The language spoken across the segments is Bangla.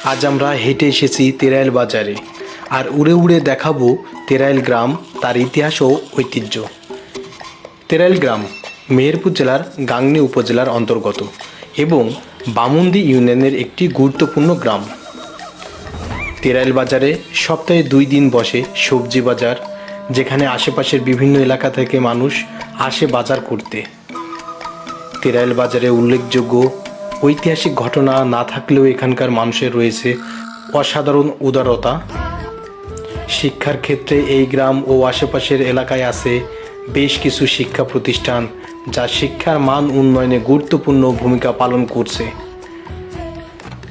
আজ আমরা হেঁটে এসেছি তেরাইল বাজারে, আর উড়ে উড়ে দেখাবো তেরাইল গ্রাম, তার ইতিহাস ও ঐতিহ্য। তেরাইল গ্রাম মেহেরপুর জেলার গাংনী উপজেলার অন্তর্গত এবং বামুন্দি ইউনিয়নের একটি গুরুত্বপূর্ণ গ্রাম। তেরাইল বাজারে সপ্তাহে 2 দিন বসে সবজি বাজার, যেখানে আশেপাশের বিভিন্ন এলাকা থেকে মানুষ আসে বাজার করতে। তেরাইল বাজারে উল্লেখযোগ্য ঐতিহাসিক ঘটনা না থাকলেও এখানকার মানুষের রয়েছে অসাধারণ উদারতা। শিক্ষার ক্ষেত্রে এই গ্রাম ও আশেপাশের এলাকায় আছে বেশ কিছু শিক্ষা প্রতিষ্ঠান, যা শিক্ষার মান উন্নয়নে গুরুত্বপূর্ণ ভূমিকা পালন করছে।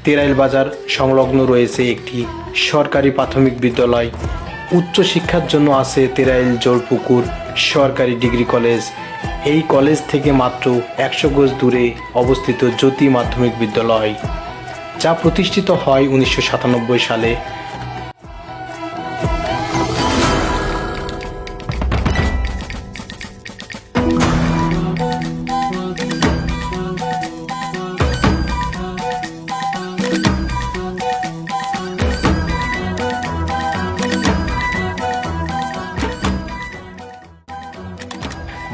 তেরাইল বাজার সংলগ্ন রয়েছে একটি সরকারি প্রাথমিক বিদ্যালয়। উচ্চশিক্ষার জন্য আছে তেরাইল জোড়পুকুর সরকারি ডিগ্রি কলেজ। এই কলেজ থেকে মাত্র 100 গজ দূরে অবস্থিত জ্যোতি মাধ্যমিক বিদ্যালয়, যা প্রতিষ্ঠিত হয় 1997 সালে।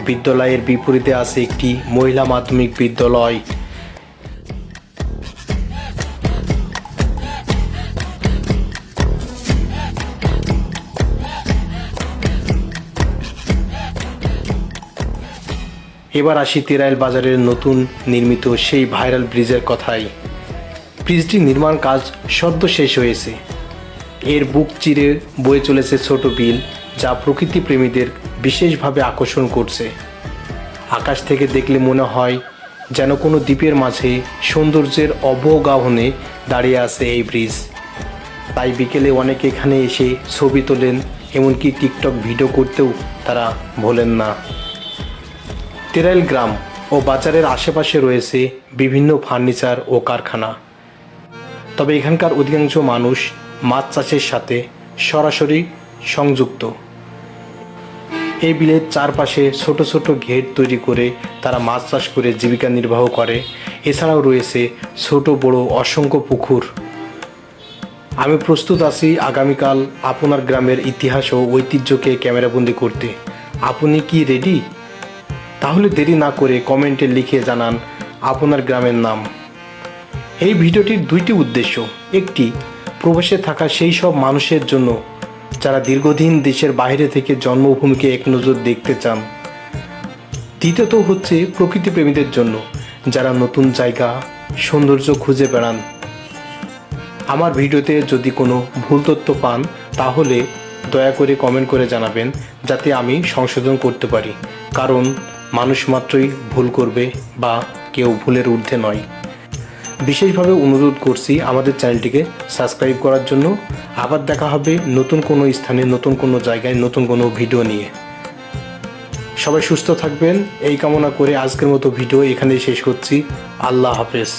বিদ্যালয়ের বিপরীতে আছে একটি মহিলা মাধ্যমিক বিদ্যালয়। এবার আসি তেরাইল বাজারের নতুন নির্মিত সেই ভাইরাল ব্রিজের কথায়। ব্রিজটির নির্মাণ কাজ সদ্য শেষ হয়েছে। এর বুক চিরে বয়ে চলেছে ছোট বিল, যা প্রকৃতি প্রেমীদের বিশেষভাবে আকর্ষণ করছে। আকাশ থেকে দেখলে মনে হয় যেন কোনো দ্বীপের মাঝে সৌন্দর্যের অবগাহনে দাঁড়িয়ে আছে এই ব্রিজ। তাই বিকেলে অনেকে এখানে এসে ছবি তোলেন, এমনকি টিকটক ভিডিও করতেও তারা ভোলেন না। তেরাইল গ্রাম ও বাজারের আশেপাশে রয়েছে বিভিন্ন ফার্নিচার ও কারখানা। তবে এখানকার অধিকাংশ মানুষ মাছ চাষের সাথে সরাসরি সংযুক্ত। এই বিলের চারপাশে ছোট ছোট ঘের তৈরি করে তারা মাছ চাষ করে জীবিকা নির্বাহ করে। এছাড়াও রয়েছে ছোট বড় অসংখ্য পুকুর। আমি প্রস্তুত আছি আগামীকাল আপনার গ্রামের ইতিহাস ও ঐতিহ্যকে ক্যামেরাবন্দি করতে। আপনি কি রেডি? তাহলে দেরি না করে কমেন্টে লিখে জানান আপনার গ্রামের নাম। এই ভিডিওটির 2টি উদ্দেশ্য: একটি, প্রবাসে থাকা সেই সব মানুষের জন্য যারা দীর্ঘদিন দেশের বাইরে থেকে জন্মভূমিকে এক নজর দেখতে চান। দ্বিতীয়ত হচ্ছে প্রকৃতি প্রেমীদের জন্য, যারা নতুন জায়গা সৌন্দর্য খুঁজে বেড়ান। আমার ভিডিওতে যদি কোনো ভুল তথ্য পান তাহলে দয়া করে কমেন্ট করে জানাবেন, যাতে আমি সংশোধন করতে পারি। কারণ মানুষ মাত্রই ভুল করবে, বা কেউ ভুলের ঊর্ধ্বে নয়। বিশেষভাবে অনুরোধ করছি আমাদের চ্যানেলটিকে সাবস্ক্রাইব করার জন্য। আবার দেখা হবে নতুন কোনো স্থানে, নতুন কোনো জায়গায়, নতুন কোনো ভিডিও নিয়ে। সবাই সুস্থ থাকবেন এই কামনা করে আজকের মতো ভিডিও এখানেই শেষ করছি। আল্লাহ হাফেজ।